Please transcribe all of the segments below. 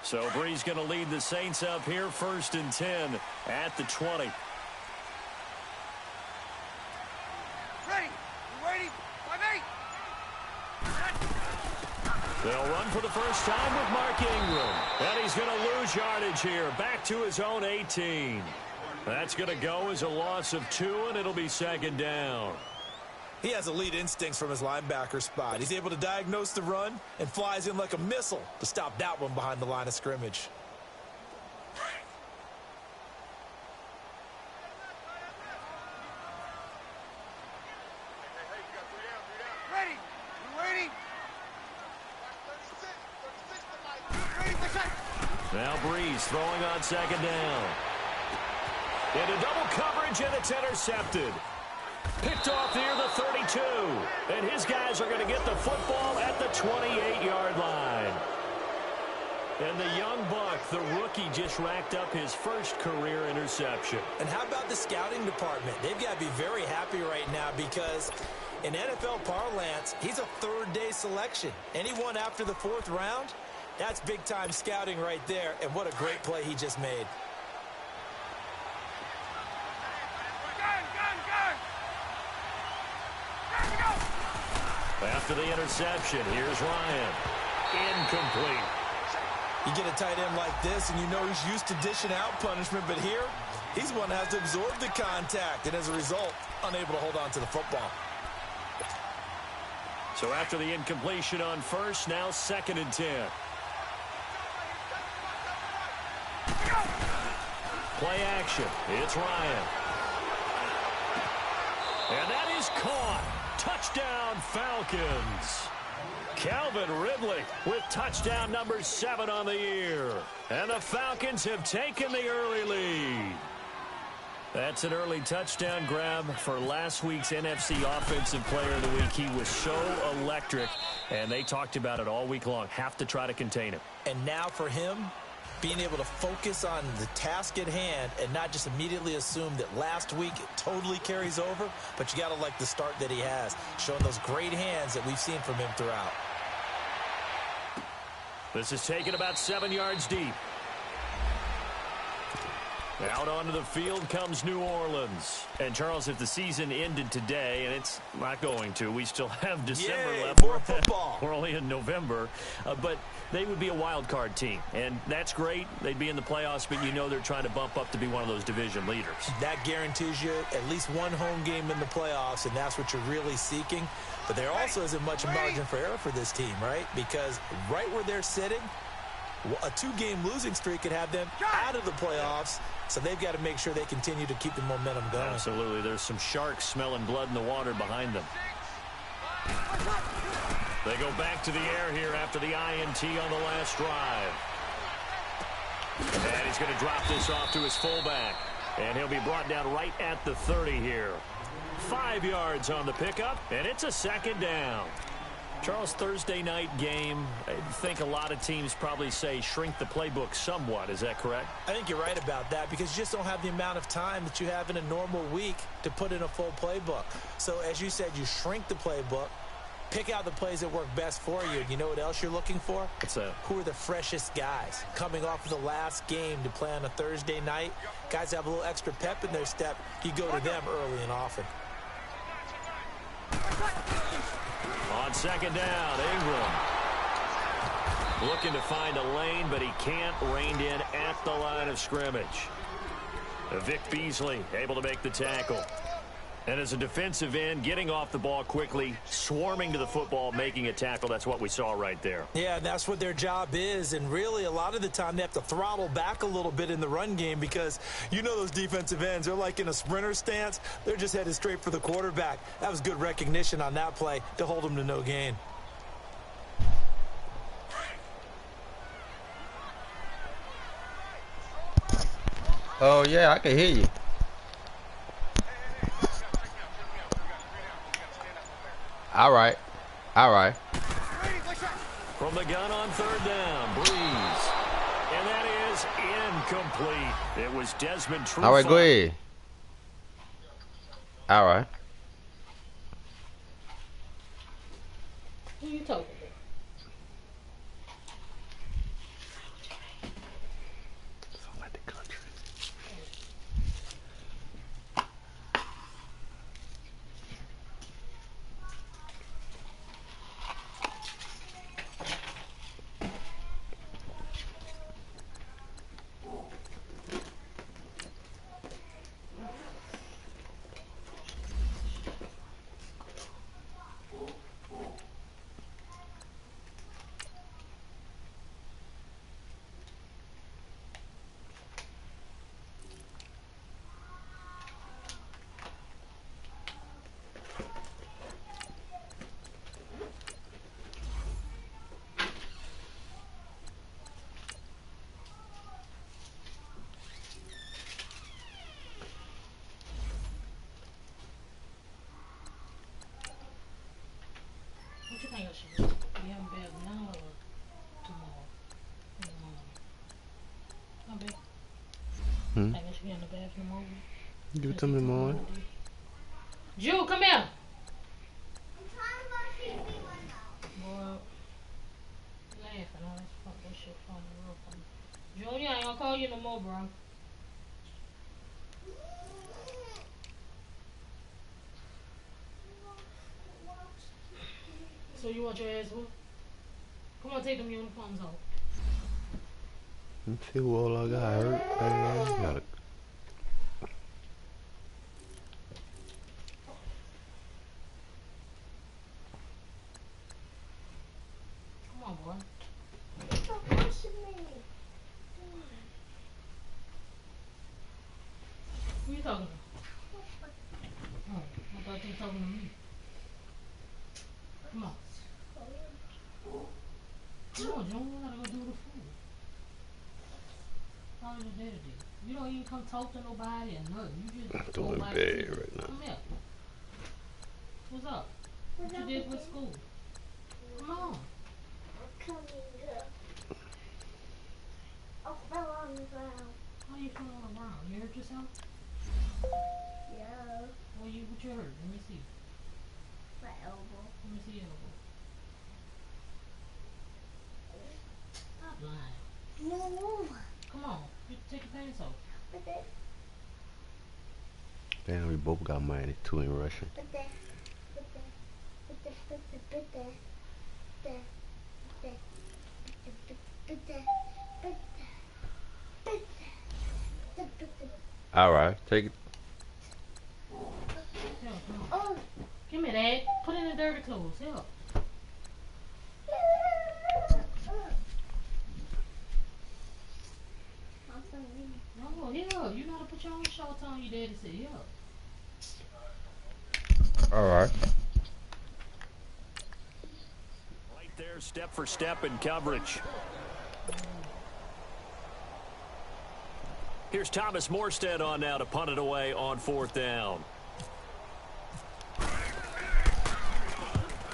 So Bree's going to lead the Saints up here, 1st and 10 at the 20. Ready. You waiting? My mate. They'll run for the first time with Mark Ingram. And he's going to lose yardage here. Back to his own 18. That's going to go as a loss of 2, and it'll be 2nd down. He has elite instincts from his linebacker spot. He's able to diagnose the run and flies in like a missile to stop that one behind the line of scrimmage. Ready. You waiting? Now Breeze throwing on 2nd down. Into double coverage, and it's intercepted. Picked off near the 32. And his guys are going to get the football at the 28-yard line. And the young buck, the rookie, just racked up his first career interception. And how about the scouting department? They've got to be very happy right now because in NFL parlance, he's a third-day selection. Anyone after the 4th round, that's big-time scouting right there. And what a great play he just made. After the interception, here's Ryan. Incomplete. You get a tight end like this, and you know he's used to dishing out punishment, but here, he's one that has to absorb the contact, and as a result, unable to hold on to the football. So after the incompletion on 1st, now 2nd and 10. Play action. It's Ryan. And that is caught. Touchdown, Falcons. Calvin Ridley with touchdown number 7 on the year. And the Falcons have taken the early lead. That's an early touchdown grab for last week's NFC Offensive Player of the Week. He was so electric, and they talked about it all week long. Have to try to contain him. And now for him, being able to focus on the task at hand and not just immediately assume that last week it totally carries over, but you got to like the start that he has, showing those great hands that we've seen from him throughout. This is taken about 7 yards deep. Out onto the field comes New Orleans. And, Charles, if the season ended today, and it's not going to, we still have December left. More football. We're only in November. But they would be a wild card team. And that's great. They'd be in the playoffs, but you know they're trying to bump up to be one of those division leaders. That guarantees you at least one home game in the playoffs, and that's what you're really seeking. But there also isn't much margin for error for this team, right? Because right where they're sitting, a 2-game losing streak could have them out of the playoffs, so they've got to make sure they continue to keep the momentum going. Absolutely. There's some sharks smelling blood in the water behind them. They go back to the air here after the INT on the last drive. And he's going to drop this off to his fullback. And he'll be brought down right at the 30 here. 5 yards on the pickup, and it's a 2nd down. Charles, Thursday night game, I think a lot of teams probably say shrink the playbook somewhat. Is that correct? I think you're right about that because you just don't have the amount of time that you have in a normal week to put in a full playbook. So, as you said, you shrink the playbook, pick out the plays that work best for you. And you know what else you're looking for? What's that? Who are the freshest guys coming off of the last game to play on a Thursday night? Guys have a little extra pep in their step. You go to them early and often. On 2nd down, Ingram. Looking to find a lane, but he can't. Reined in at the line of scrimmage. Vic Beasley able to make the tackle. And as a defensive end, getting off the ball quickly, swarming to the football, making a tackle. That's what we saw right there. Yeah, and that's what their job is. And really, a lot of the time, they have to throttle back a little bit in the run game because you know those defensive ends, they're like in a sprinter stance. They're just headed straight for the quarterback. That was good recognition on that play to hold them to no gain. Oh, yeah, I can hear you. All right. From the gun on 3rd down, Breeze. And that is incomplete. It was Desmond Trufant. All right, go ahead. All right. Who you talking you think I should do? You haven't been now or tomorrow? How big? Think I should get in the bathroom over? Give it to me tomorrow. Jew, come here. I'm trying to go see me one now. Boy, laughing. All this fuck that shit funny, real funny. Junior, I ain't gonna call you no more, bro. So you want your ass whooped? Come on, take them uniforms off. Let's see who all I got hurt. Got it. Come on, boy. Stop pushing me. Who you talking to? Oh, I thought you were talking to me. Come on. Come on, Junior. We gotta go do the food. How was your day today? You don't even come talk to nobody or nothing. You just I'm go doing by bad yourself. right now. Come here. What's up? What you did with school? Come on. I'm coming, girl. I fell on the ground. How you feeling on the ground? You hurt yourself? Yeah. What you hurt? Let me see. My elbow. Let me see your elbow. Stop lying. No. Come on. You take your pants off. But that. Damn, we both got minus 2 in Russian. But that. But that. But that. But that. But that. But that. But that. But that. But that. Alright, take it. Here, come on. Oh. Give me that. Put in the dirty clothes. Here. No, here. You know how to put your own shorts on. Your daddy said, here. Alright. Right there, step for step in coverage. Here's Thomas Morstead on now to punt it away on 4th down.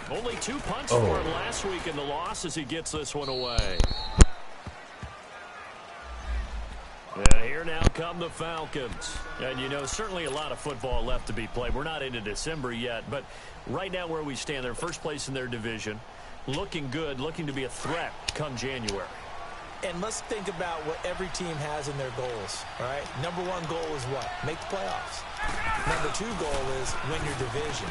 Only 2 punts for him last week in the loss as he gets this one away. And here now come the Falcons. And, you know, certainly a lot of football left to be played. We're not into December yet, but right now where we stand, they're first place in their division. Looking good, looking to be a threat come January. And let's think about what every team has in their goals, all right? Number 1 goal is what? Make the playoffs. Number 2 goal is win your division.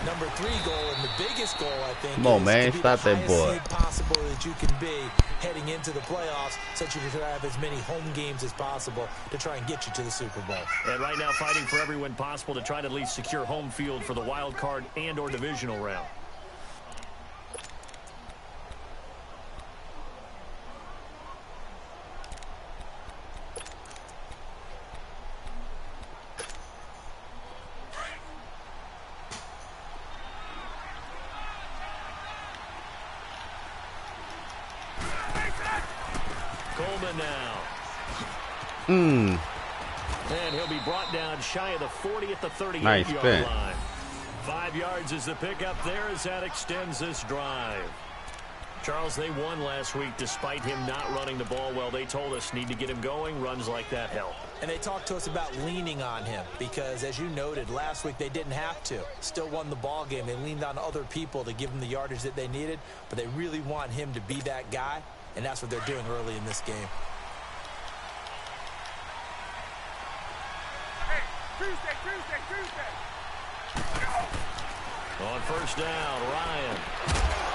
Number 3 goal, and the biggest goal, I think, Come on, is man, to be stop the that highest boy. seed possible that you can be heading into the playoffs, so that you can have as many home games as possible to try and get you to the Super Bowl. And right now fighting for every win possible to try to at least secure home field for the wild card and or divisional round. Coleman now. And he'll be brought down shy of the 40 at the 38-yard line. 5 yards is the pickup there as that extends this drive. Charles, they won last week despite him not running the ball well. They told us need to get him going. Runs like that help. And they talked to us about leaning on him because, as you noted, last week they didn't have to. Still won the ball game. They leaned on other people to give them the yardage that they needed, but they really want him to be that guy, and that's what they're doing early in this game. Hey, Tuesday. On 1st down, Ryan.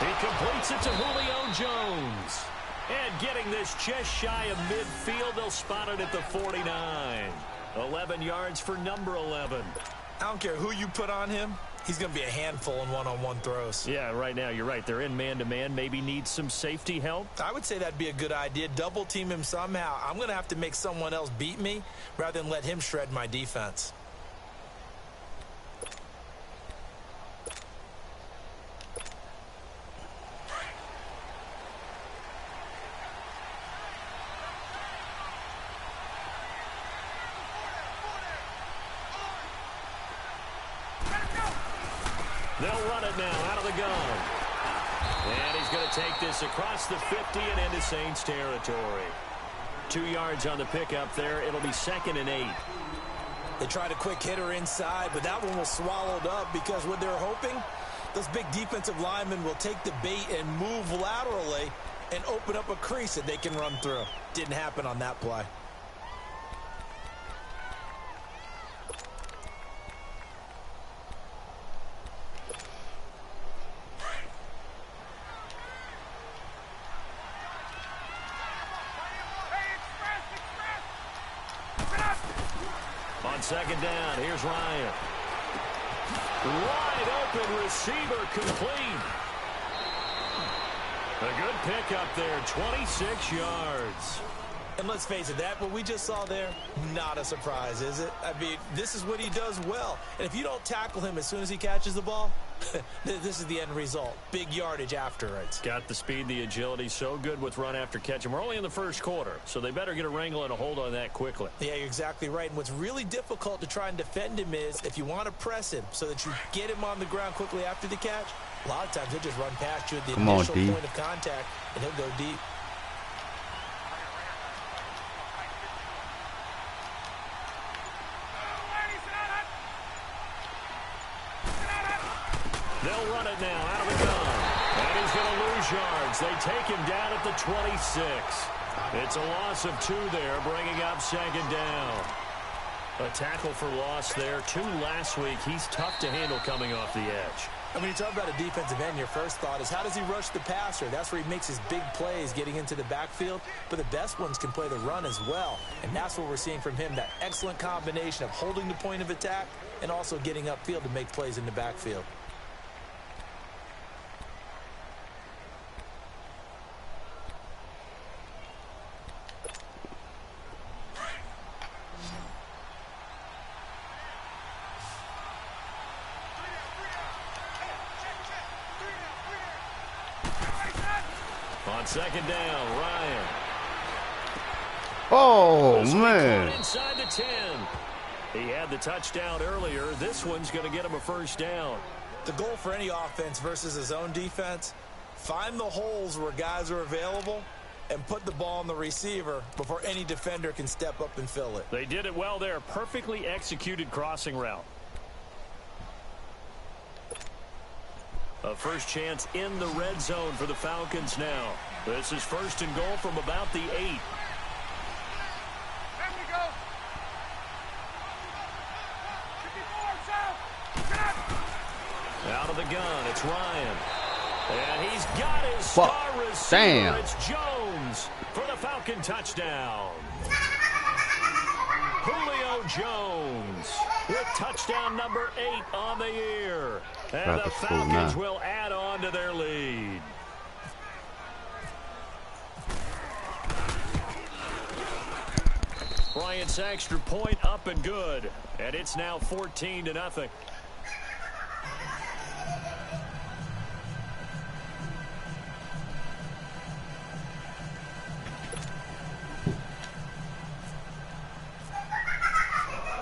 He completes it to Julio Jones. And getting this just shy of midfield, they'll spot it at the 49. 11 yards for number 11. I don't care who you put on him. He's going to be a handful in one-on-one throws. Yeah, right now, you're right. They're in man-to-man. Maybe need some safety help. I would say that'd be a good idea. Double team him somehow. I'm going to have to make someone else beat me rather than let him shred my defense. They'll run it now out of the gun. And he's going to take this across the 50 and into Saints territory. 2 yards on the pickup there. It'll be 2nd and 8. They tried a quick hitter inside, but that one was swallowed up because what they're hoping, those big defensive linemen will take the bait and move laterally and open up a crease that they can run through. Didn't happen on that play. On 2nd down, here's Ryan. Wide open receiver complete. A good pickup there, 26 yards. And let's face it, that what we just saw there, not a surprise, is it? I mean, this is what he does well. And if you don't tackle him as soon as he catches the ball, this is the end result. Big yardage after it. Got the speed, the agility, so good with run after catch. And we're only in the first quarter, so they better get a wrangle and a hold on that quickly. Yeah, you're exactly right. And what's really difficult to try and defend him is if you want to press him so that you get him on the ground quickly after the catch, a lot of times he'll just run past you at the initial point of contact, and he'll go deep. They'll run it now out of the gun. And he's going to lose yards. They take him down at the 26. It's a loss of 2 there, bringing up 2nd down. A tackle for loss there. 2 last week. He's tough to handle coming off the edge. I mean, you talk about a defensive end, your first thought is how does he rush the passer? That's where he makes his big plays getting into the backfield. But the best ones can play the run as well. And that's what we're seeing from him, that excellent combination of holding the point of attack and also getting upfield to make plays in the backfield. On 2nd down, Ryan. Oh, man. Inside the 10. He had the touchdown earlier. This one's going to get him a first down. The goal for any offense versus his own defense, find the holes where guys are available and put the ball on the receiver before any defender can step up and fill it. They did it well there. Perfectly executed crossing route. A first chance in the red zone for the Falcons now. This is 1st and goal from about the 8. Let me go. 54, Out of the gun, it's Ryan. And he's got his Fuck. star receiver. Damn. It's Jones for the Falcon touchdown. Julio Jones with touchdown number 8 on the year. And the Falcons will add on to their lead. Bryant's extra point up and good. And it's now 14-0.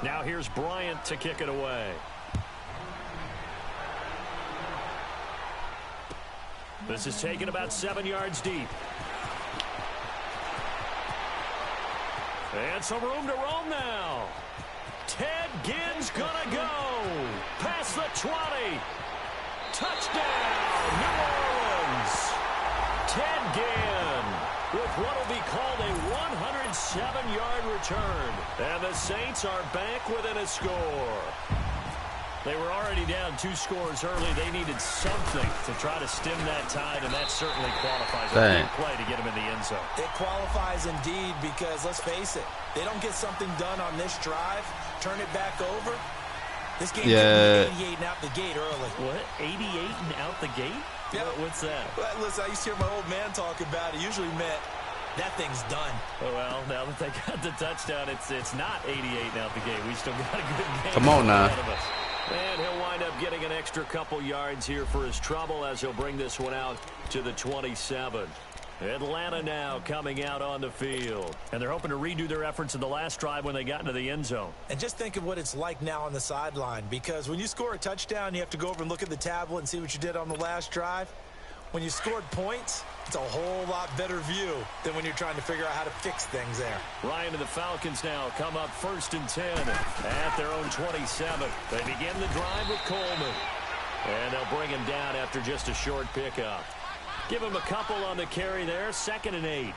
Now here's Bryant to kick it away. This is taken about 7 yards deep. And some room to roam now. Ted Ginn's gonna go. Past the 20. Touchdown, New Orleans. Ted Ginn with what will be called a 107-yard return. And the Saints are back within a score. They were already down 2 scores early. They needed something to try to stem that tide, and that certainly qualifies a big play to get them in the end zone. It qualifies indeed because, let's face it, they don't get something done on this drive, turn it back over. This game could be 88 and out the gate early. What? 88 and out the gate? Yeah. What's that? Well, listen, I used to hear my old man talk about it. Usually meant that thing's done. Oh, well, now that they got the touchdown, it's not 88 and out the gate. We still got a good game. Come on now. And he'll wind up getting an extra couple yards here for his trouble as he'll bring this one out to the 27. Atlanta now coming out on the field. And they're hoping to redo their efforts in the last drive when they got into the end zone. And just think of what it's like now on the sideline, because when you score a touchdown, you have to go over and look at the tablet and see what you did on the last drive. when you scored points, it's a whole lot better view than when you're trying to figure out how to fix things there. Ryan and the Falcons now come up 1st and 10 at their own 27. They begin the drive with Coleman. And they'll bring him down after just a short pickup. Give him a couple on the carry there, 2nd and 8.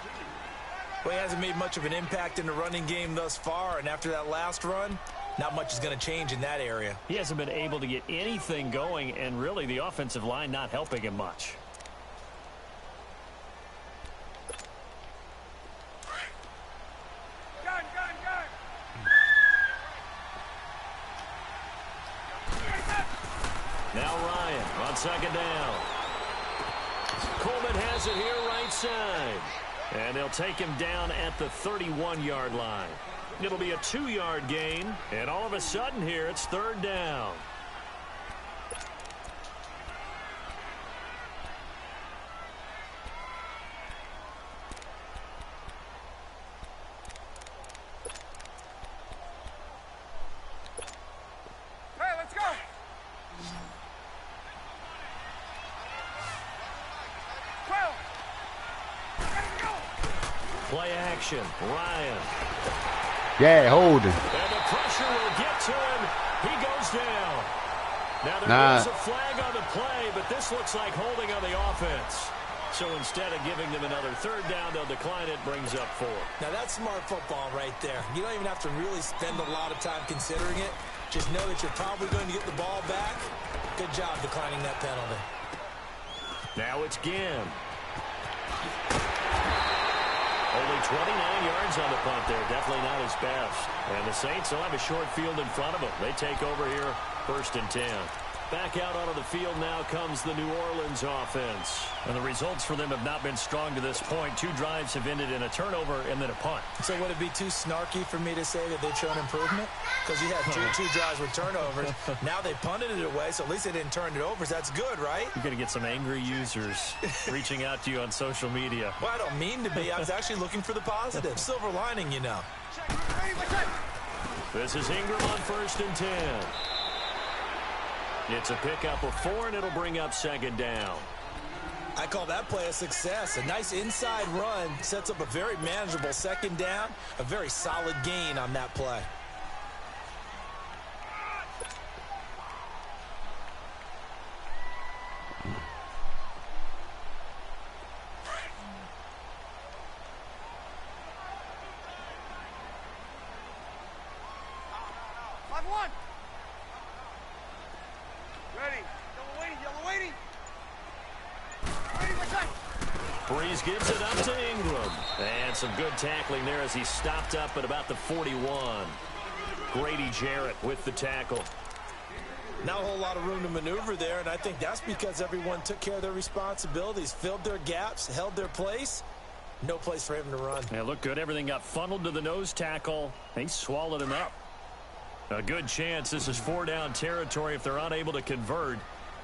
Well, he hasn't made much of an impact in the running game thus far, and after that last run, not much is going to change in that area. He hasn't been able to get anything going, and really the offensive line not helping him much. Now Ryan on 2nd down. Coleman has it here right side. And they'll take him down at the 31-yard line. It'll be a 2-yard gain. And all of a sudden here, it's 3rd down. Hey, let's go. Play action. Ryan. Yeah, hold him. And the pressure will get to him. He goes down. Now there is a flag on the play, but this looks like holding on the offense. So instead of giving them another 3rd down, they'll decline it. Brings up 4. Now that's smart football right there. You don't even have to really spend a lot of time considering it. Just know that you're probably going to get the ball back. Good job declining that penalty. Now it's Ginn. Only 29 yards on the punt there. Definitely not his best. And the Saints will have a short field in front of them. They take over here 1st and 10. Back out onto the field now comes the New Orleans offense. And the results for them have not been strong to this point. 2 drives have ended in a turnover and then a punt. So would it be too snarky for me to say that they've shown improvement? Because you had two drives with turnovers. Now they punted it away, so at least they didn't turn it over. So that's good, right? You're going to get some angry users reaching out to you on social media. Well, I don't mean to be. I was actually looking for the positive. Silver lining, you know. This is Ingram on 1st and 10. It's a pickup of 4, and it'll bring up 2nd down. I call that play a success. A nice inside run sets up a very manageable 2nd down. A very solid gain on that play. Breeze gives it up to Ingram. And some good tackling there as he stopped up at about the 41. Grady Jarrett with the tackle. Not a whole lot of room to maneuver there, and I think that's because everyone took care of their responsibilities, filled their gaps, held their place. No place for him to run. Yeah, looked good. Everything got funneled to the nose tackle. He swallowed him up. A good chance this is 4-down territory if they're unable to convert.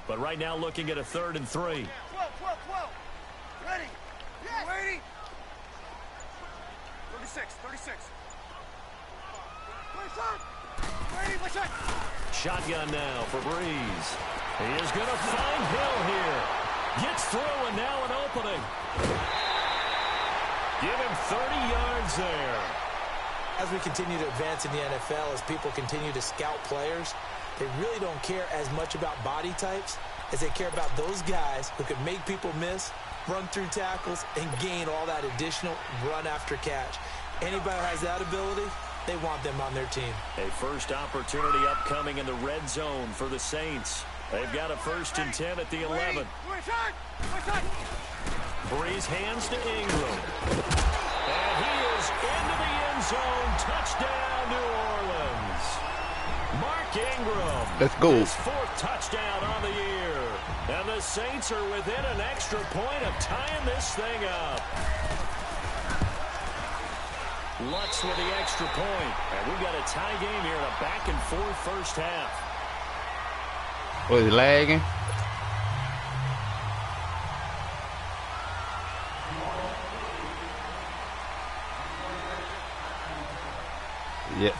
But right now looking at a 3rd and 3. 12. Ready. Yes. Waiting. 36. 26. Shotgun now for Breeze. He is going to find Hill here. Gets through and now an opening. Give him 30 yards there. As we continue to advance in the NFL, as people continue to scout players, they really don't care as much about body types as they care about those guys who can make people miss, run through tackles, and gain all that additional run after catch. Anybody who has that ability, they want them on their team. A first opportunity upcoming in the red zone for the Saints. They've got a 1st and 10 at the 11. Breeze hands to Ingram. And he is into the end zone. Touchdown, New Orleans. Mark Ingram. Let's go. His 4th touchdown on the year. And the Saints are within an extra point of tying this thing up. Lutz with the extra point. And we've got a tie game here in a back-and-forth first half. Was he lagging? Yeah.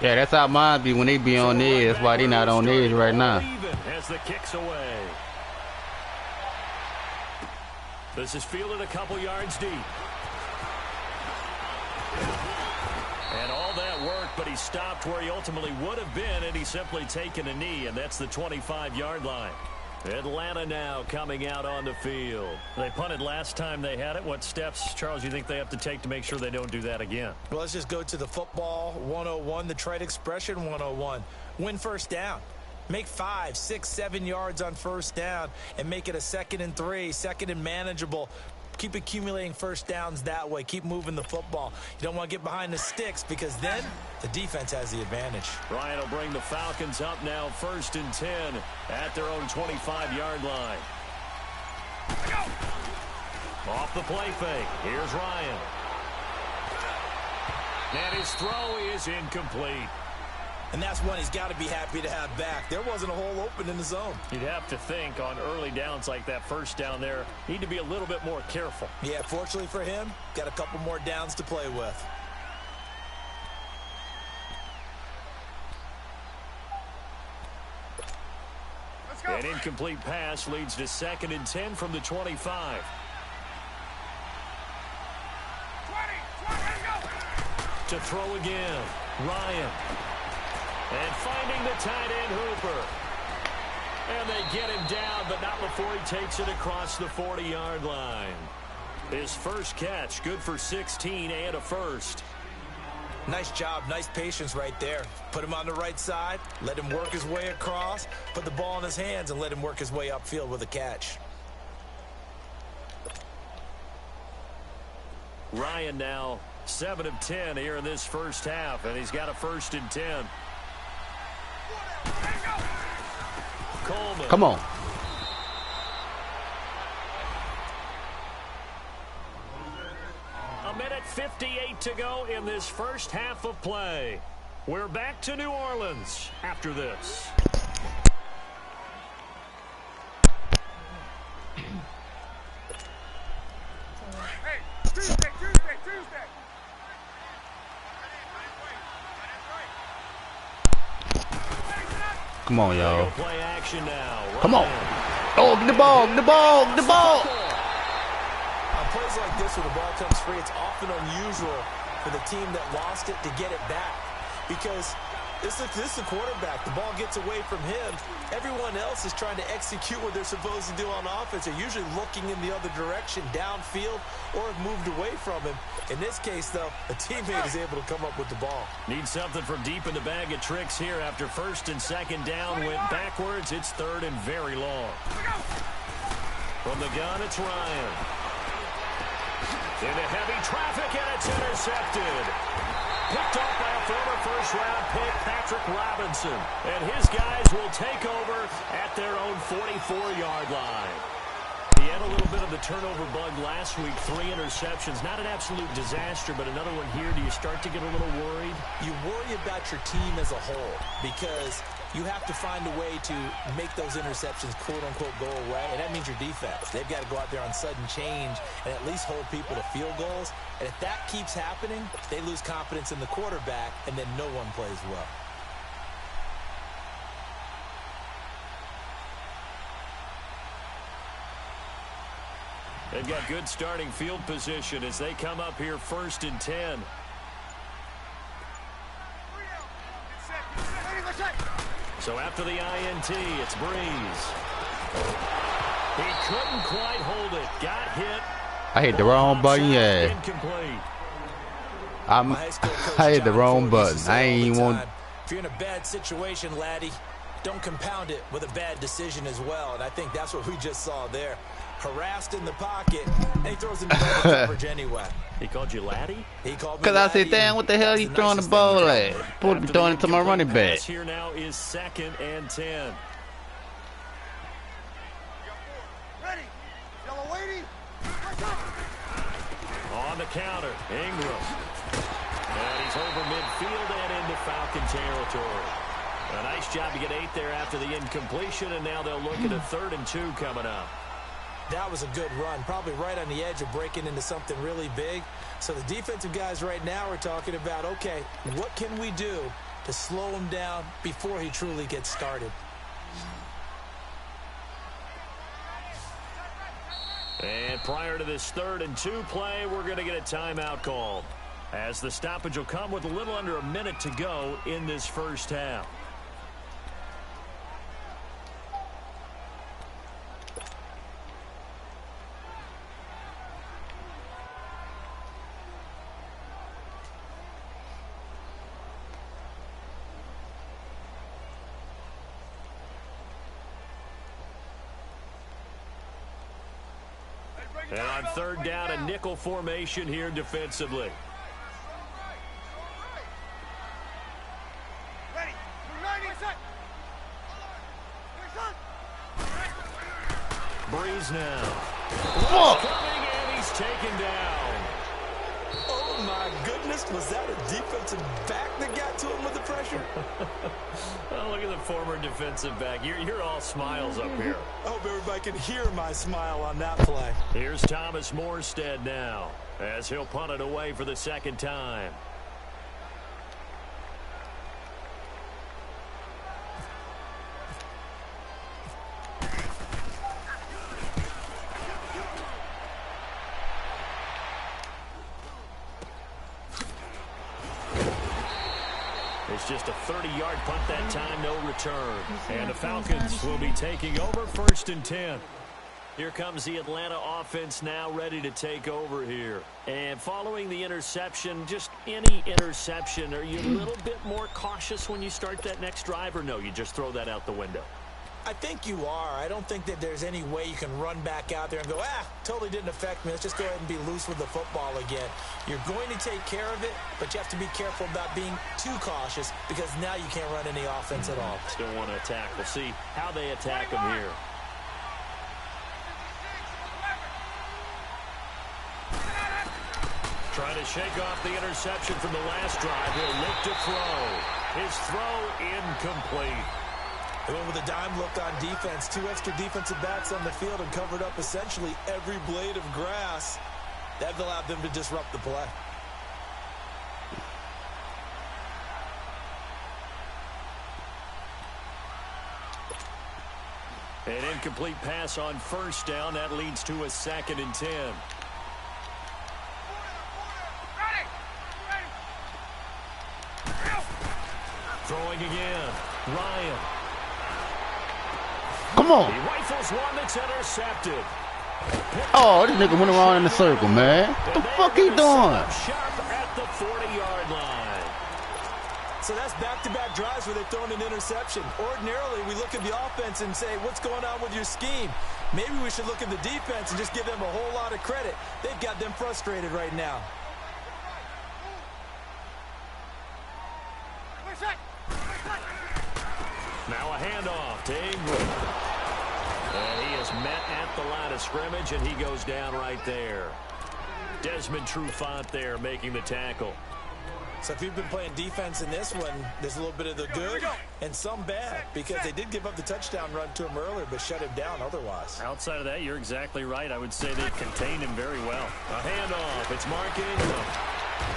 Yeah, that's how mine be when they be on edge. That's why they not on edge right now. As the kick's away. This is fielded a couple yards deep. And all that work, but he stopped where he ultimately would have been, and he's simply taken a knee, and that's the 25-yard line. Atlanta now coming out on the field. They punted last time they had it. What steps, Charles, you think they have to take to make sure they don't do that again? Well, let's just go to the football 101, the trade expression 101. Win first down. Make 5, 6, 7 yards on first down and make it a 2nd and 3, 2nd and manageable. Keep accumulating first downs that way. Keep moving the football. You don't want to get behind the sticks because then the defense has the advantage. Ryan will bring the Falcons up now 1st and 10 at their own 25-yard line. Off the play fake. Here's Ryan. And his throw is incomplete. And that's one he's got to be happy to have back. There wasn't a hole open in the zone. You'd have to think on early downs like that first down there, need to be a little bit more careful. Yeah, fortunately for him, got a couple more downs to play with. Let's go. An incomplete pass leads to 2nd and 10 from the 25. 20, let's go. To throw again, Ryan. And finding the tight end, Hooper. And they get him down, but not before he takes it across the 40-yard line. His first catch, good for 16 and a first. Nice job, nice patience right there. Put him on the right side, let him work his way across, put the ball in his hands, and let him work his way upfield with a catch. Ryan now 7 of 10 here in this first half, and he's got a 1st and 10. Coleman. Come on. A minute 58 to go in this first half of play. We're back to New Orleans after this. Hey, Tuesday. Come on, y'all. Play action now. Come on. Oh, get the ball. Get the ball. Get the ball. On plays like this where the ball comes free, it's often unusual for the team that lost it to get it back. Because this is the quarterback. The ball gets away from him. Everyone else is trying to execute what they're supposed to do on offense. They're usually looking in the other direction, downfield, or have moved away from him. In this case, though, a teammate is able to come up with the ball. Need something from deep in the bag of tricks here after 1st and 2nd down. Went backwards. It's 3rd and very long. From the gun, it's Ryan. Into heavy traffic, and it's intercepted. Picked off by a former first-round pick, Patrick Robinson. And his guys will take over at their own 44-yard line. He had a little bit of the turnover bug last week, 3 interceptions. Not an absolute disaster, but another one here. Do you start to get a little worried? You worry about your team as a whole because you have to find a way to make those interceptions, quote-unquote, go away, and that means your defense. They've got to go out there on sudden change and at least hold people to field goals. And if that keeps happening, they lose confidence in the quarterback, and then no one plays well. They've got good starting field position as they come up here 1st and 10. So after the INT, it's Breeze. He couldn't quite hold it. Got hit. I hit the wrong button, yeah. Incomplete. I hit the wrong button. I ain't even want. If you're in a bad situation, laddie, don't compound it with a bad decision as well. And I think that's what we just saw there. Harassed in the pocket, and he throws it in double coverage anyway. He called you laddie? He called me Because I said, laddie, damn, what the hell are you throwing the nicest ball thing at? Supposed to be throwing it to my running back. Here now is 2nd and 10. Ready. Yellow lady. On the counter, Ingram. And he's over midfield and into Falcon territory. A nice job to get 8 there after the incompletion, and now they'll look at a 3rd and 2 coming up. That was a good run, probably right on the edge of breaking into something really big. So the defensive guys right now are talking about, okay, what can we do to slow him down before he truly gets started? And prior to this 3rd and 2 play, we're going to get a timeout called, as the stoppage will come with a little under a minute to go in this first half. And on 3rd down, a nickel formation here defensively. Ready. 90 seconds. Breeze now. Fuck! Coming, and he's taken down. Oh, my goodness. Was that a defensive back that got to him with the pressure? Oh, look at the former defensive back. You're all smiles up here. I hope everybody can hear my smile on that play. Here's Thomas Morstead now, as he'll punt it away for the 2nd time. It's just a 30-yard punt that time, no return. And the Falcons will be taking over 1st and 10. Here comes the Atlanta offense now ready to take over here. And following the interception, just any interception, are you a little bit more cautious when you start that next drive, or no, you just throw that out the window? I think you are. I don't think that there's any way you can run back out there and go, totally didn't affect me. Let's just go ahead and be loose with the football again. You're going to take care of it, but you have to be careful about being too cautious, because now you can't run any offense at all. Still want to attack. We'll see how they attack them here. Trying to shake off the interception from the last drive. He'll look to throw. His throw incomplete. They went with a dime look on defense. 2 extra defensive backs on the field and covered up essentially every blade of grass. That allowed them to disrupt the play. An incomplete pass on 1st down. That leads to a 2nd and 10. Throwing again. Ryan. Come on. He rifles one that's intercepted. Oh, this nigga went around in the circle, man. What the fuck he doing? Sharp at the 40-yard line. So that's back-to-back drives where they've thrown an interception. Ordinarily, we look at the offense and say, what's going on with your scheme? Maybe we should look at the defense and just give them a whole lot of credit. They've got them frustrated right now. Now a handoff to Ingram. And he is met at the line of scrimmage, and he goes down right there. Desmond Trufant there making the tackle. So if you've been playing defense in this one, there's a little bit of the good and some bad, because they did give up the touchdown run to him earlier but shut him down otherwise. Outside of that, you're exactly right. I would say they've contained him very well. A handoff. It's Mark Ingram.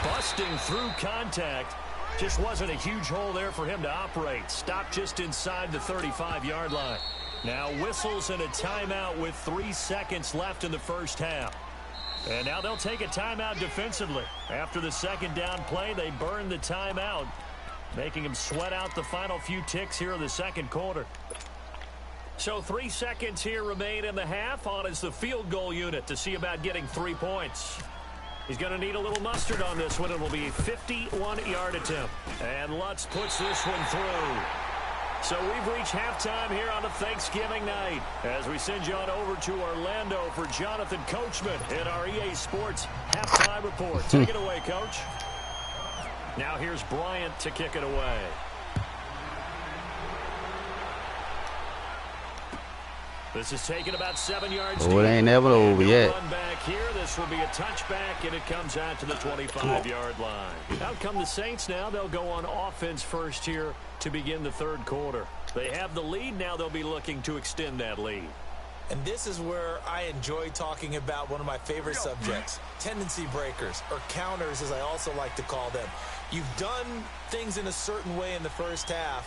Busting through contact. Just wasn't a huge hole there for him to operate. Stopped just inside the 35-yard line. Now whistles and a timeout with 3 seconds left in the first half. And now they'll take a timeout defensively. After the 2nd down play, they burn the timeout, making them sweat out the final few ticks here in the 2nd quarter. So 3 seconds here remain in the half. On is the field goal unit to see about getting 3 points. He's going to need a little mustard on this one. It will be a 51-yard attempt. And Lutz puts this one through. So we've reached halftime here on a Thanksgiving night as we send you on over to Orlando for Jonathan Coachman in our EA Sports halftime report. Take it away, Coach. Now here's Bryant to kick it away. This is taken about 7 yards. Oh, it ain't never over yet. Run back here. This will be a touchback, and it comes out to the 25-yard line. Out come the Saints now. They'll go on offense first here to begin the 3rd quarter. They have the lead. Now they'll be looking to extend that lead. And this is where I enjoy talking about one of my favorite subjects, tendency breakers, or counters as I also like to call them. You've done things in a certain way in the first half,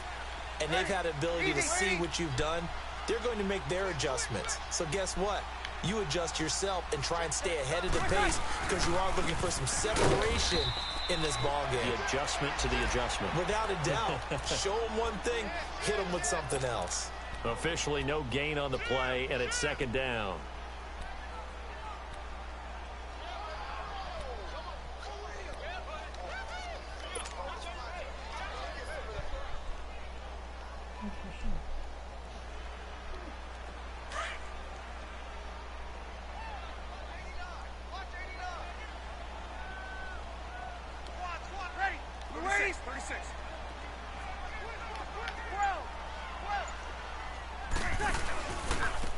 and they've had the ability to see what you've done. They're going to make their adjustments. So guess what? you adjust yourself and try and stay ahead of the pace because you are looking for some separation in this ball game. The adjustment to the adjustment. Without a doubt. Show them one thing, hit them with something else. Officially no gain on the play, and it's second down.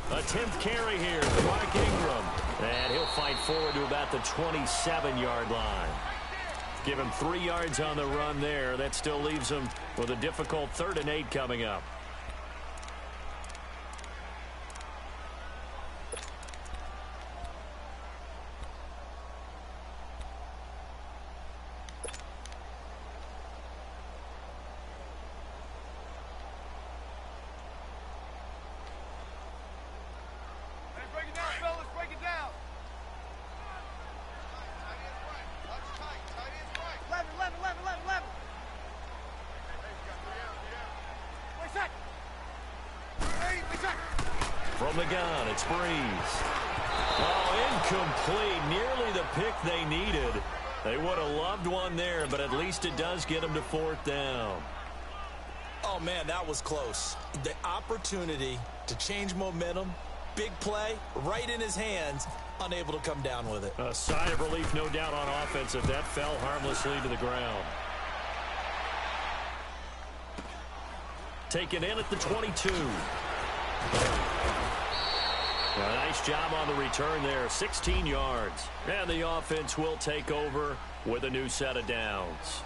A 10th carry here for Mark Ingram. And he'll fight forward to about the 27-yard line. Give him 3 yards on the run there. That still leaves him with a difficult 3rd and 8 coming up. From the gun, it's Breeze. Oh, incomplete. Nearly the pick they needed. They would have loved one there, but at least it does get them to 4th down. Oh, man, that was close. The opportunity to change momentum, big play, right in his hands, unable to come down with it. A sigh of relief, no doubt, on offense if that fell harmlessly to the ground. Taken in at the 22. A nice job on the return there, 16 yards. And the offense will take over with a new set of downs.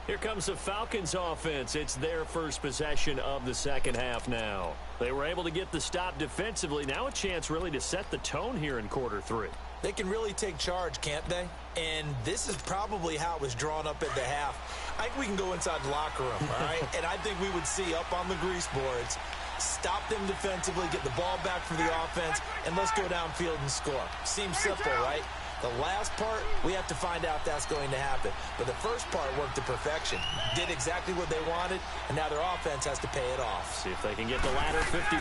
Here comes the Falcons offense. It's their first possession of the second half now. They were able to get the stop defensively. Now a chance really to set the tone here in quarter 3. They can really take charge, can't they? And this is probably how it was drawn up at the half. I think we can go inside the locker room, all right? And I think we would see up on the grease boards, stop them defensively, get the ball back for the offense, and let's go downfield and score. Seems simple, right? The last part, we have to find out that's going to happen. But the first part worked to perfection. Did exactly what they wanted, and now their offense has to pay it off. See if they can get the latter 50%.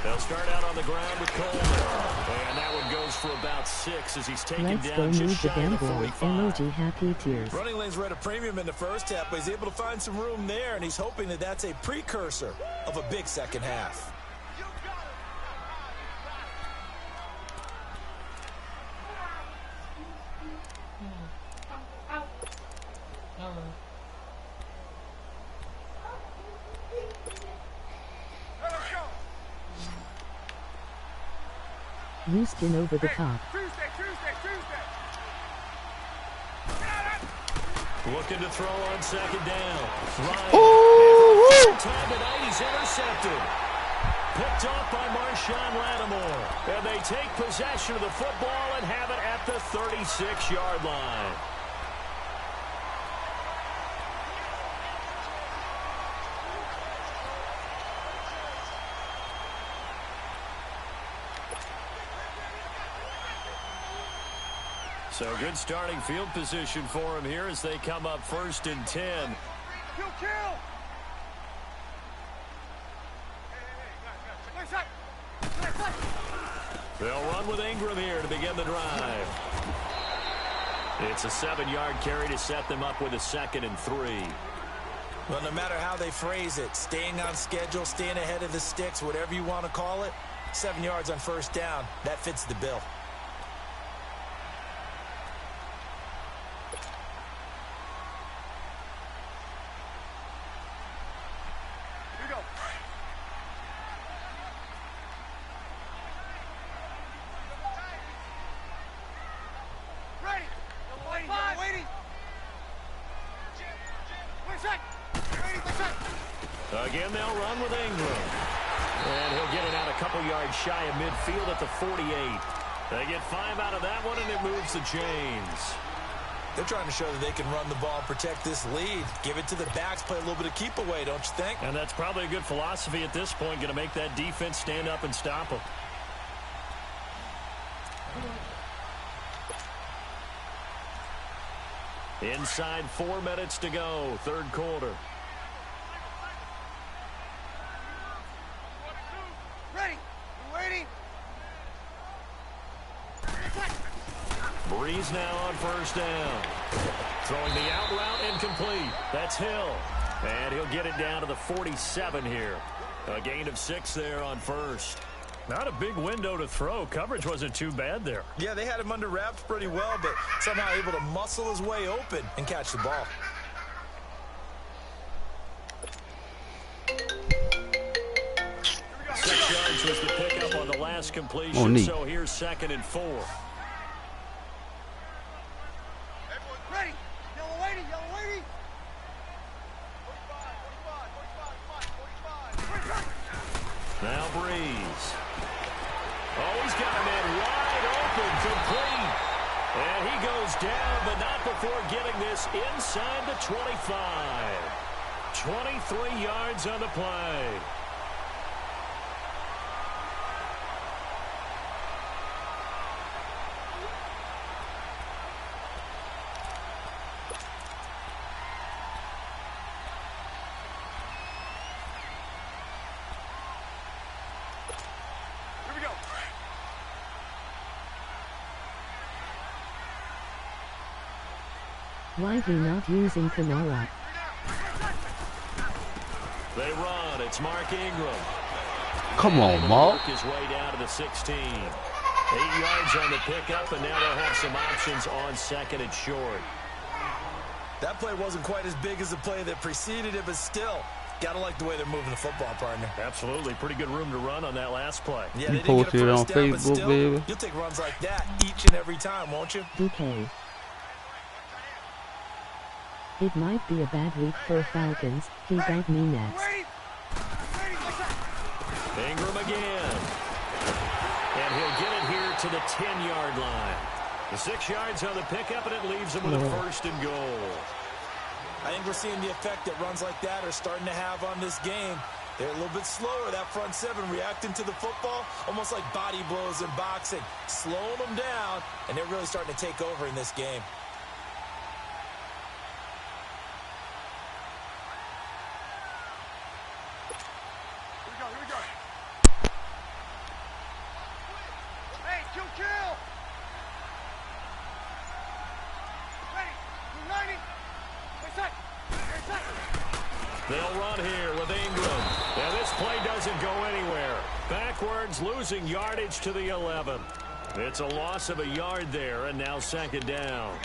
They'll start out on the ground with Coleman. And that one goes for about 6 as he's taken down just shy of the 45. Emoji happy tears. Running lanes were at a premium in the first half, but he's able to find some room there, and he's hoping that that's a precursor of a big second half. Houston over the top. Tuesday. Looking to throw on second down. Ryan. Time tonight, he's intercepted. Picked off by Marshawn Lattimore. And they take possession of the football and have it at the 36-yard line. So good starting field position for him here as they come up 1st and 10. Kill. They'll run with Ingram here to begin the drive. It's a 7-yard carry to set them up with a 2nd and 3. Well, no matter how they phrase it, staying on schedule, staying ahead of the sticks, whatever you want to call it, 7 yards on 1st down, that fits the bill. Again, they'll run with Ingram. And he'll get it out a couple yards shy of midfield at the 48. They get 5 out of that one, and it moves the chains. They're trying to show that they can run the ball and protect this lead. Give it to the backs, play a little bit of keep away, don't you think? And that's probably a good philosophy at this point, going to make that defense stand up and stop them. Inside 4 minutes to go, third quarter. Ready. You waiting? Breeze now on first down. Throwing the out route incomplete. That's Hill. And he'll get it down to the 47 here. A gain of 6 there on first. Not a big window to throw. Coverage wasn't too bad there. Yeah, they had him under wraps pretty well, but somehow able to muscle his way open and catch the ball. Six yards was the pickup on the last completion, so here's 2nd and 4. Everyone ready. Yellow waiting. Yellow waiting. 45. Now Breeze. Oh, he's got a man wide open, complete. And he goes down, but not before getting this inside the 25. 23 yards on the play. Here we go. Why he not using Kamara? They run. It's Mark Ingram. Come on, Mark. Work his way down to the 16. 8 yards on the pickup, and now they'll have some options on 2nd and short. That play wasn't quite as big as the play that preceded it, but still, gotta like the way they're moving the football, partner. Absolutely. Pretty good room to run on that last play. Yeah, You they didn't get a posted it on first down, but Facebook, still, baby. you'll take runs like that each and every time, won't you? DK. It might be a bad week for Falcons. He got me next. Wait. Ready. Like that. Ingram again. And he'll get it here to the 10-yard line. The 6 yards on the pickup, and it leaves him with a 1st and goal. I think we're seeing the effect that runs like that are starting to have on this game. They're a little bit slower, that front seven, reacting to the football, almost like body blows in boxing, slowing them down, and they're really starting to take over in this game. Here we go. Hey, kill. Ready. United. Wait, set. They'll run here with Ingram. And this play doesn't go anywhere. Backwards, losing yardage to the 11. It's a loss of a yard there, and now 2nd down.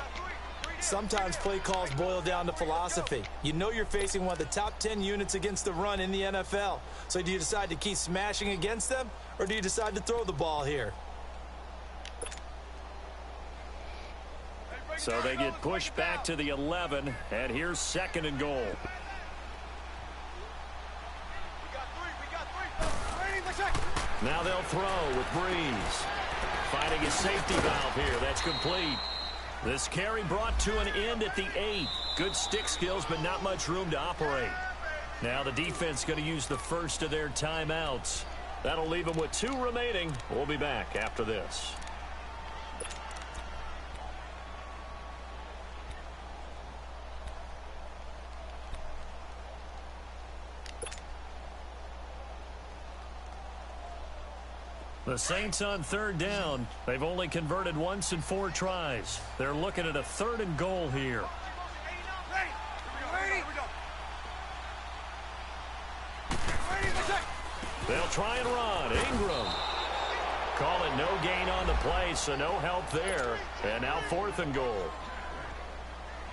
Sometimes play calls boil down to philosophy. You know you're facing one of the top 10 units against the run in the NFL. So do you decide to keep smashing against them, or do you decide to throw the ball here? So they get pushed back to the 11, and here's 2nd and goal. We got three. Ready. Like that. Now they'll throw with Breeze. Finding a safety valve here. That's complete. This carry brought to an end at the 8. Good stick skills, but not much room to operate. Now the defense going to use the first of their timeouts. That'll leave them with 2 remaining. We'll be back after this. The Saints on 3rd down. They've only converted once in 4 tries. They're looking at a 3rd and goal here. Ready. Here we go. Ready. Like that. They'll try and run. Ingram. Call it no gain on the play, so no help there. And now 4th and goal.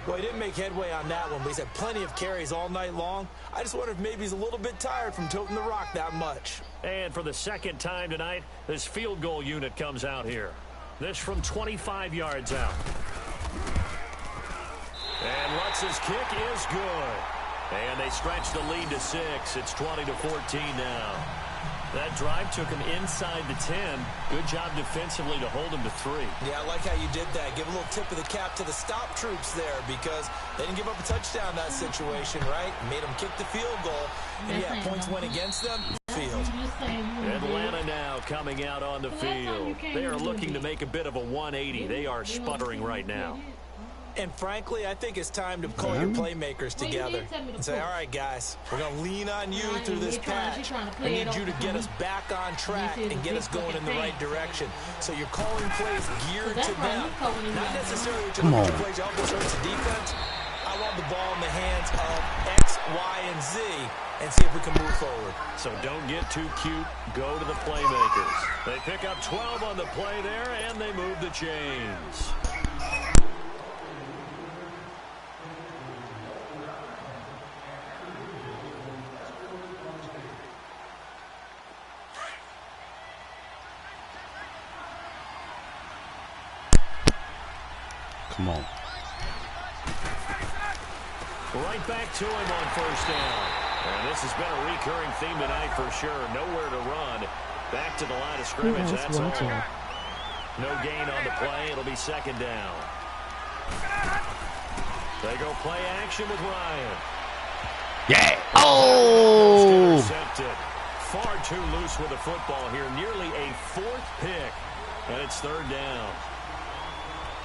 Well, he didn't make headway on that one, but he's had plenty of carries all night long. I just wonder if maybe he's a little bit tired from toting the rock that much. And for the 2nd time tonight, this field goal unit comes out here. This from 25 yards out. And Lutz's kick is good. And they stretch the lead to 6. It's 20-14 now. That drive took him inside the 10. Good job defensively to hold him to 3. Yeah, I like how you did that. Give a little tip of the cap to the stop troops there, because they didn't give up a touchdown in that situation, right? Made them kick the field goal. And yeah, points went against them. field. Atlanta now coming out on the field. They are looking to make a bit of a 180. They are sputtering right now. And frankly, I think it's time to call your playmakers together and say, all right, guys, we're going to lean on you through this patch. I need you to get us back on track and get us going in the right direction. So you're calling plays geared to them, not necessarily to the plays help us hurt the defense. I want the ball in the hands of X, Y, and Z and see if we can move forward. So don't get too cute. Go to the playmakers. They pick up 12 on the play there, and they move the chains. Come on. Right back to him on first down. And this has been a recurring theme tonight for sure. Nowhere to run. Back to the line of scrimmage. That's all. No gain on the play. It'll be second down. They go play action with Ryan. Yeah. Oh! Intercepted. Far too loose with the football here. Nearly a fourth pick. And it's third down.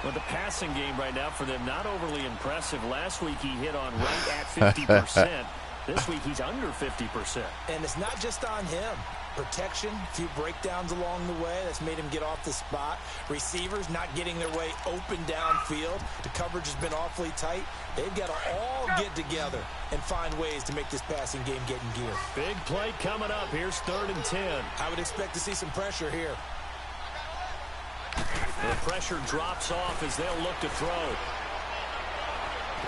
Well, the passing game right now for them, not overly impressive. Last week he hit on right at 50%. This week he's under 50%. And it's not just on him. Protection, a few breakdowns along the way. That's made him get off the spot. Receivers not getting their way open downfield. The coverage has been awfully tight. They've got to all get together and find ways to make this passing game get in gear. Big play coming up. Here's 3rd and 10. I would expect to see some pressure here. The pressure drops off as they'll look to throw.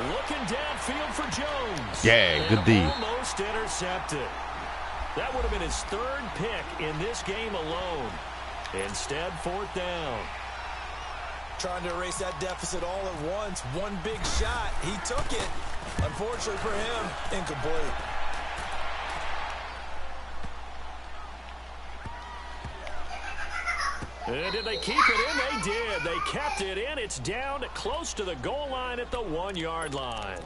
Looking downfield for Jones. Yeah, good D. Almost intercepted. That would have been his 3rd pick in this game alone. Instead, 4th down. Trying to erase that deficit all at once. One big shot. He took it. Unfortunately for him, incomplete. Did they keep it in? They did. They kept it in. It's down close to the goal line at the 1-yard line.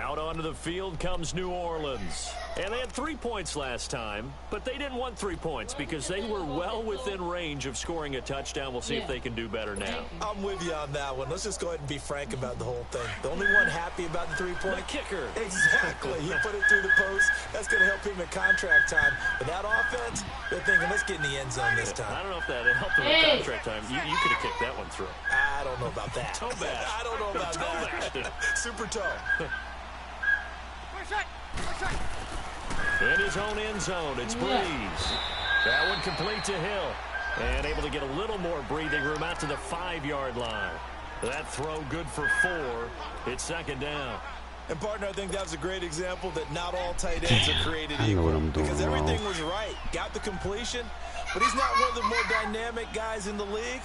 Out onto the field comes New Orleans. And they had 3 points last time, but they didn't want 3 points because they were well within range of scoring a touchdown. We'll see if they can do better now. I'm with you on that one. Let's just go ahead and be frank about the whole thing. The only one happy about the 3-point kicker. Exactly. He put it through the post. That's going to help him in contract time. But that offense, they're thinking, let's get in the end zone this time. I don't know if that helped him in contract time. You could have kicked that one through. I don't know about that. Toe bash. I don't know about that. Super toe. In his own end zone, it's Breeze. That one complete to Hill. And able to get a little more breathing room out to the 5-yard line. That throw good for 4. It's second down. And, partner, I think that was a great example that not all tight ends are created equal. Because everything was right. Got the completion, but he's not one of the more dynamic guys in the league.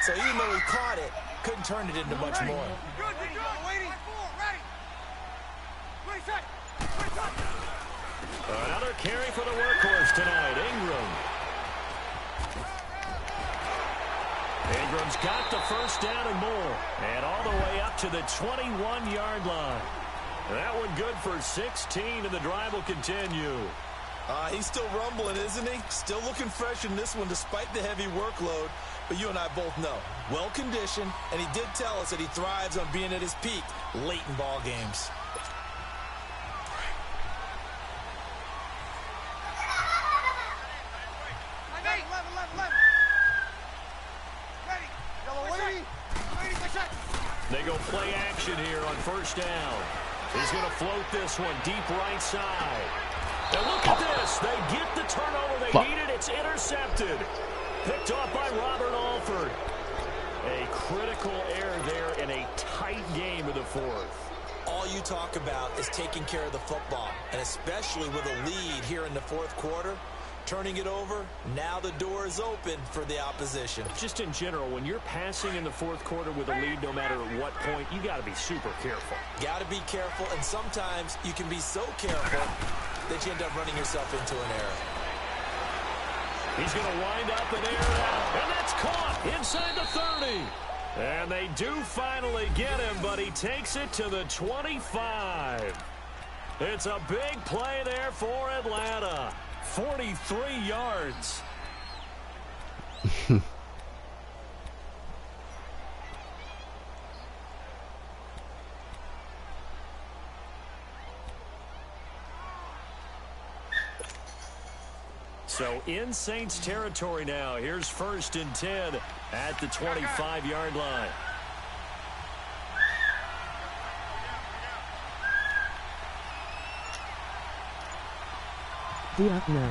So even though he caught it, couldn't turn it into much more. Another carry for the workhorse tonight, Ingram. Ingram's got the first down and more. And all the way up to the 21-yard line. That one good for 16, and the drive will continue. He's still rumbling, isn't he? Still looking fresh in this one despite the heavy workload. But you and I both know, well-conditioned, and he did tell us that he thrives on being at his peak late in ball games. They go play action here on first down. He's going to float this one deep right side. And look at this. They get the turnover they needed. It's intercepted. Picked off by Robert Alford. A critical error there in a tight game of the 4th. All you talk about is taking care of the football, and especially with a lead here in the 4th quarter. Turning it over, now the door is open for the opposition. Just in general, when you're passing in the 4th quarter with a lead, no matter at what point, you got to be super careful. Got to be careful, and sometimes you can be so careful that you end up running yourself into an error. He's going to wind up and air it out, and that's caught inside the 30. And they do finally get him, but he takes it to the 25. It's a big play there for Atlanta. 43 yards. So in Saints territory now. Here's 1st and 10 at the 25-yard line. No.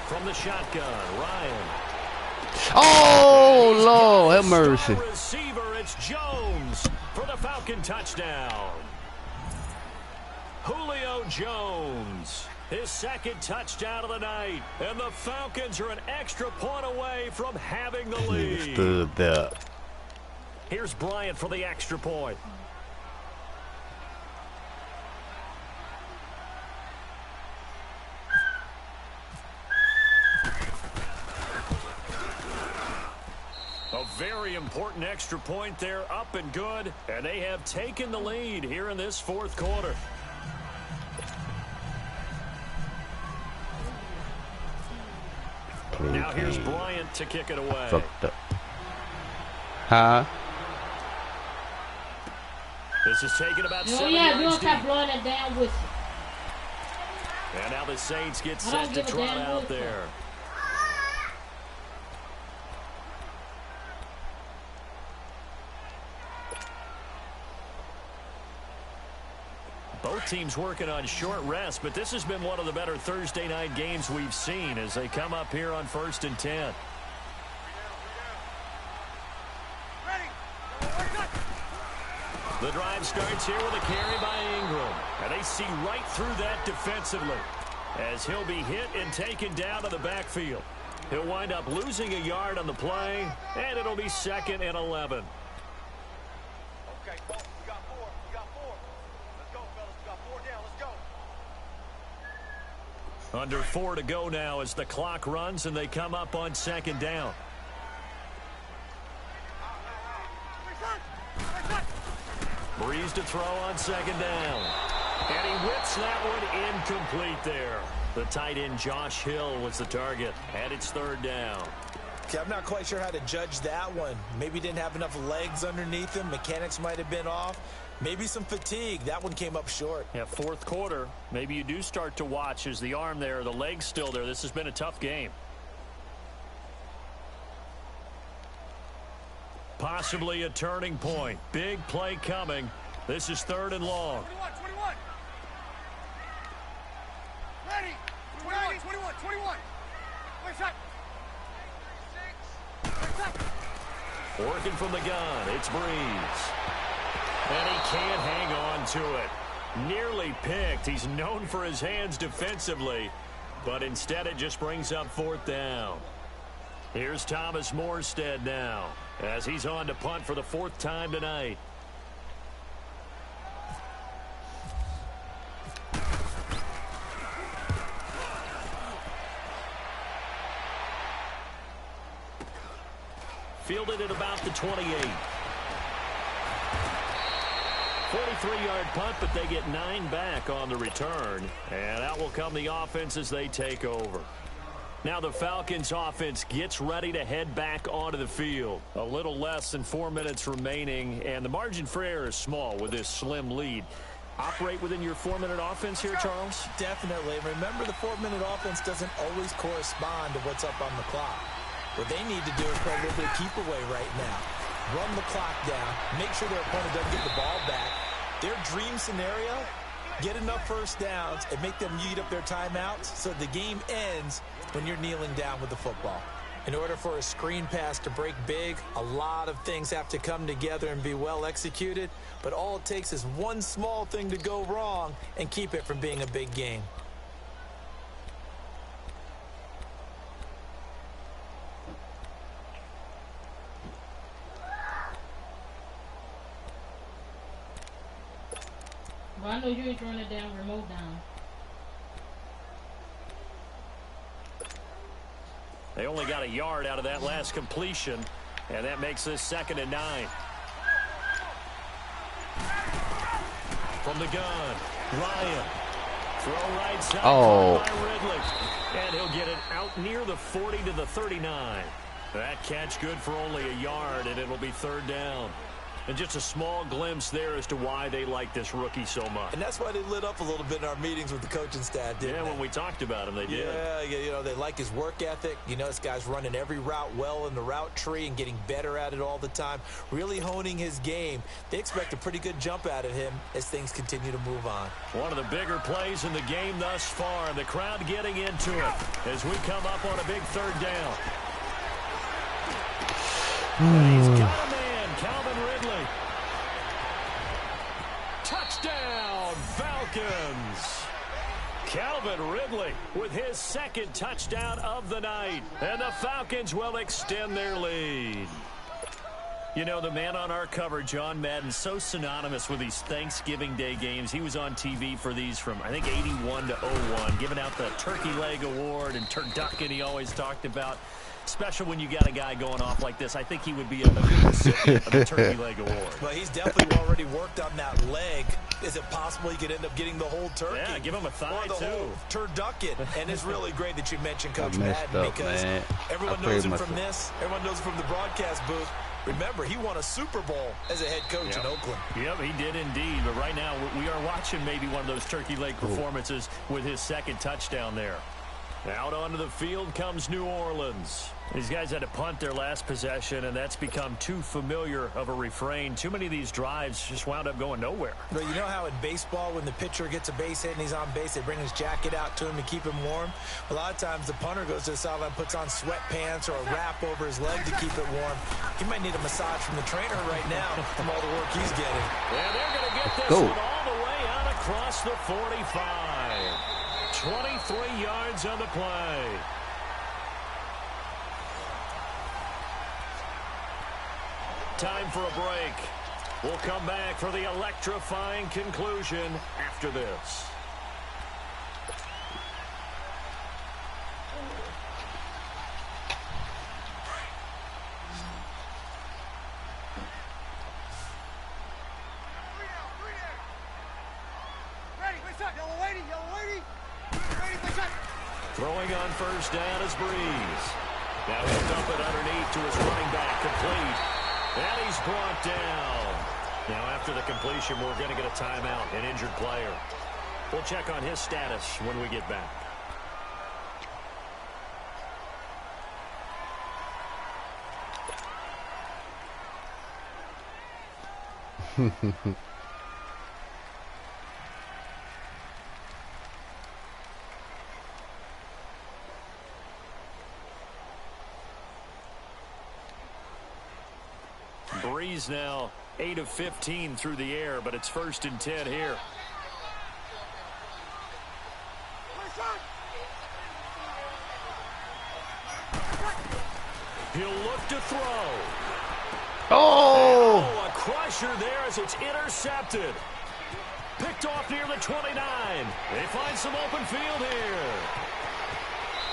From the shotgun, Ryan. Oh, Lord, have mercy. Receiver, it's Jones for the Falcon touchdown. Julio Jones, his 2nd touchdown of the night. And the Falcons are an extra point away from having the lead. Stood there. Here's Bryant for the extra point. A very important extra point there, up and good. And they have taken the lead here in this 4th quarter. Now here's Bryant to kick it away. Fucked up. Huh? This is taken about 7 yeah, yards we don't deep. stop blowing that damn whistle. And now the Saints get set to trot out there. Both teams working on short rest, but this has been one of the better Thursday night games we've seen as they come up here on 1st and 10. The drive starts here with a carry by Ingram. And they see right through that defensively as he'll be hit and taken down to the backfield. He'll wind up losing a yard on the play, and it'll be 2nd and 11. Okay, we got 4. We got 4. Let's go, fellas. We got 4 down. Let's go. Under 4 to go now as the clock runs and they come up on 2nd down. Breeze to throw on 2nd down. And he whips that one incomplete there. The tight end Josh Hill was the target, and it's 3rd down. Okay, I'm not quite sure how to judge that one. Maybe didn't have enough legs underneath him. Mechanics might have been off. Maybe some fatigue. That one came up short. Yeah, 4th quarter. Maybe you do start to watch as the arm there, the leg's still there. This has been a tough game. Possibly a turning point. Big play coming. This is 3rd and long. 21. Ready. 21. Where's that? Working from the gun. It's Breeze. And he can't hang on to it. Nearly picked. He's known for his hands defensively. But instead it just brings up 4th down. Here's Thomas Morstead now as he's on to punt for the 4th time tonight. Fielded at about the 28. 43-yard punt, but they get 9 back on the return. And out will come the offense as they take over. Now the Falcons offense gets ready to head back onto the field. A little less than 4 minutes remaining, and the margin for error is small with this slim lead. Operate within your 4-minute offense here, Charles? Definitely. Remember, the 4-minute offense doesn't always correspond to what's up on the clock. What they need to do is play a little bit of keep away right now. Run the clock down. Make sure their opponent doesn't get the ball back. Their dream scenario, get enough 1st downs and make them eat up their timeouts so the game ends when you're kneeling down with the football. In order for a screen pass to break big, a lot of things have to come together and be well executed, but all it takes is one small thing to go wrong and keep it from being a big game. Well, I know you ain't throwing that damn remote down. They only got a yard out of that last completion, and that makes this 2nd and 9. From the gun, Ryan Throw right side Oh. by Ridley. And he'll get it out near the 40 to the 39. That catch good for only a yard, and it'll be third down. And just a small glimpse there as to why they like this rookie so much. And that's why they lit up a little bit in our meetings with the coaching staff, didn't they? When we talked about him, they did. Yeah, they like his work ethic. This guy's running every route well in the route tree and getting better at it all the time, really honing his game. They expect a pretty good jump out of him as things continue to move on. One of the bigger plays in the game thus far. The crowd getting into it as we come up on a big third down. He's got a man, Calvin Ridley. Touchdown, Falcons. Calvin Ridley with his second touchdown of the night. And the Falcons will extend their lead. The man on our cover, John Madden, so synonymous with these Thanksgiving Day games. He was on TV for these from, I think, 81 to 01, giving out the Turkey Leg Award and turducken he always talked about. Special when you got a guy going off like this. I think he would be a good recipient of the Turkey Leg Award. Well, he's definitely already worked on that leg. Is it possible he could end up getting the whole turkey? Yeah, give him a thigh, or the whole turducken. And it's really great that you mentioned Coach Madden because everyone knows him from this. Everyone knows him from the broadcast booth. Remember, he won a Super Bowl as a head coach in Oakland. Yep, he did indeed. But right now, we are watching maybe one of those turkey leg performances with his second touchdown there. Out onto the field comes New Orleans. These guys had to punt their last possession, and that's become too familiar of a refrain. Too many of these drives just wound up going nowhere. But you know how in baseball, when the pitcher gets a base hit and he's on base, they bring his jacket out to him to keep him warm? A lot of times the punter goes to the sideline, puts on sweatpants or a wrap over his leg to keep it warm. He might need a massage from the trainer right now from all the work he's getting. And they're going to get this one all the way out across the 45. 23 yards on the play. Time for a break. We'll come back for the electrifying conclusion after this. Throwing on first down is Breeze. Now he'll dump it underneath to his running back, complete. And he's brought down. Now after the completion, we're going to get a timeout, an injured player. We'll check on his status when we get back. Breeze now 8 of 15 through the air, but it's 1st and 10 here. He'll look to throw. Oh! A crusher there as it's intercepted. Picked off near the 29. They find some open field here.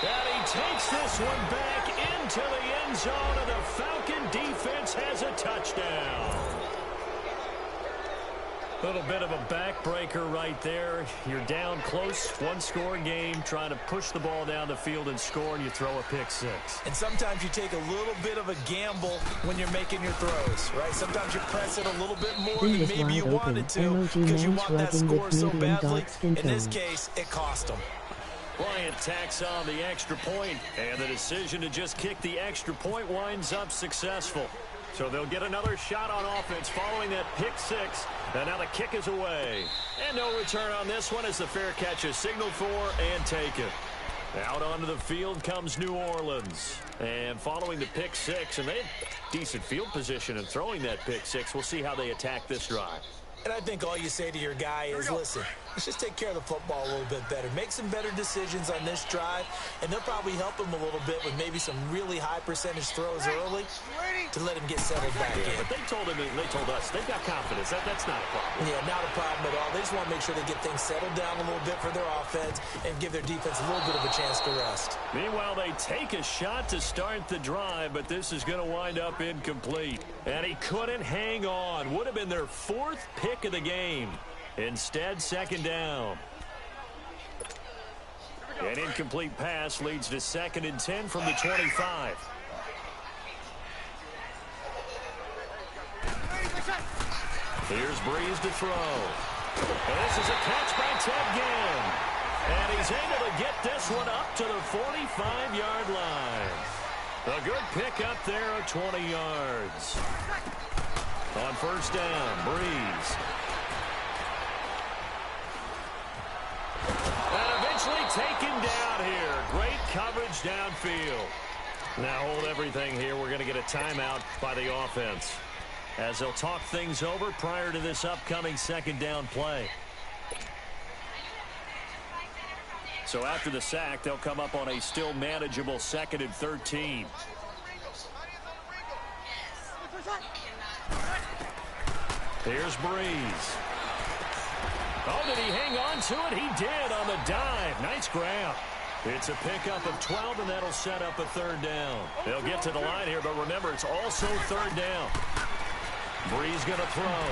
And he takes this one back into the end zone, and the Falcon defense has a touchdown. A little bit of a backbreaker right there. You're down close, one-score game, trying to push the ball down the field and score, and you throw a pick six. And sometimes you take a little bit of a gamble when you're making your throws, right? Sometimes you press it a little bit more than maybe you wanted to because you want that score so badly. In this case, it cost them. Bryant tacks on the extra point, and the decision to just kick the extra point winds up successful. So they'll get another shot on offense following that pick six. And now the kick is away. And no return on this one as the fair catch is signaled for and taken. Out onto the field comes New Orleans. And following the pick six, and they had decent field position in throwing that pick six. We'll see how they attack this drive. And I think all you say to your guy is, listen, let's just take care of the football a little bit better. Make some better decisions on this drive, and they'll probably help him a little bit with maybe some really high percentage throws early to let him get settled back in. But they told us, they've got confidence. That's not a problem. Yeah, not a problem at all. They just want to make sure they get things settled down a little bit for their offense and give their defense a little bit of a chance to rest. Meanwhile, they take a shot to start the drive, but this is going to wind up incomplete. And he couldn't hang on. Would have been their 4th pick of the game. Instead, 2nd down. An incomplete pass leads to 2nd and 10 from the 25. Here's Breeze to throw. And this is a catch by Ted Ginn. And he's able to get this one up to the 45-yard line. A good pickup there of 20 yards. On 1st down, Breeze. And eventually taken down here. Great coverage downfield. Now hold everything here. We're going to get a timeout by the offense, as they'll talk things over prior to this upcoming 2nd down play. So after the sack, they'll come up on a still manageable 2nd and 13. Here's Breeze. Oh, did he hang on to it? He did on the dive. Nice grab. It's a pickup of 12, and that'll set up a 3rd down. They'll get to the line here, but remember, it's also 3rd down. Breeze going to throw.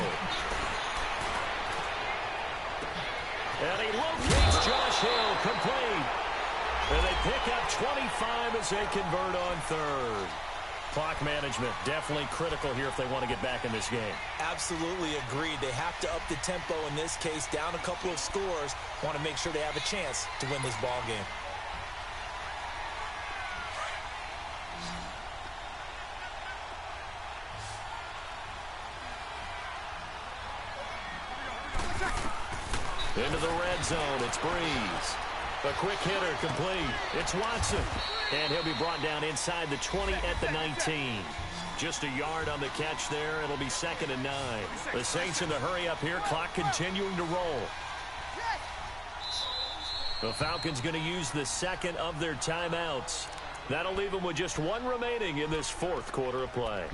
And he locates Josh Hill, complete. And they pick up 25 as they convert on 3rd. Clock management, definitely critical here if they want to get back in this game. Absolutely agreed. They have to up the tempo in this case, down a couple of scores. Want to make sure they have a chance to win this ball game. Into the red zone, it's Breeze. A quick hitter, complete. It's Watson. And he'll be brought down inside the 20 at the 19. Just a yard on the catch there. It'll be 2nd and 9. The Saints in the hurry up here. Clock continuing to roll. The Falcons going to use the 2nd of their timeouts. That'll leave them with just 1 remaining in this 4th quarter of play.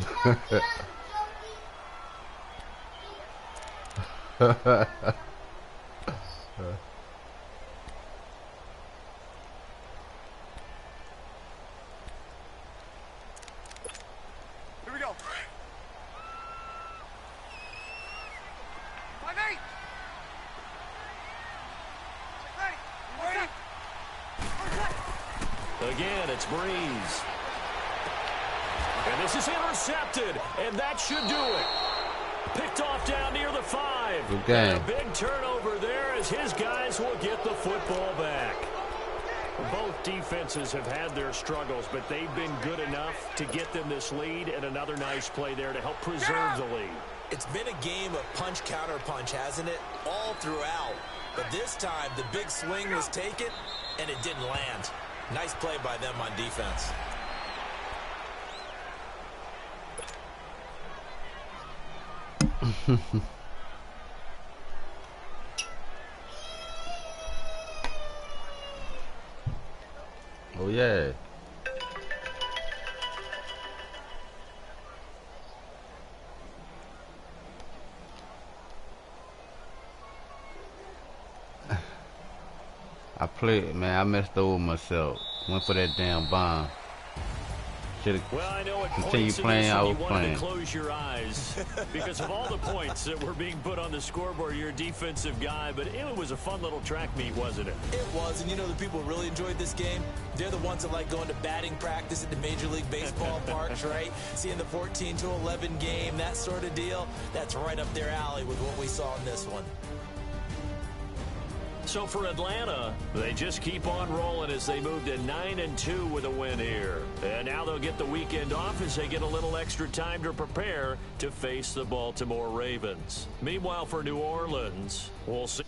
Here we go. My mate. Ready. Again, it's Breeze. And this is intercepted, and that should do it. Picked off down near the 5. Good game. And a big turnover there as his guys will get the football back. Both defenses have had their struggles, but they've been good enough to get them this lead, and another nice play there to help preserve the lead. It's been a game of punch-counter-punch, hasn't it? All throughout. But this time, the big swing was taken, and it didn't land. Nice play by them on defense. Oh, yeah. I played, man. I messed over myself. Went for that damn bomb. Well, I know it continue playing. I was playing. To close your eyes because of all the points that were being put on the scoreboard. You're a defensive guy, but it was a fun little track meet, wasn't it? It was, and you know the people who really enjoyed this game? They're the ones that like going to batting practice at the Major League Baseball parks, right? Seeing the 14-11 game, that sort of deal. That's right up their alley with what we saw in this one. So for Atlanta, they just keep on rolling as they move to 9-2 with a win here. And now they'll get the weekend off as they get a little extra time to prepare to face the Baltimore Ravens. Meanwhile, for New Orleans, we'll see.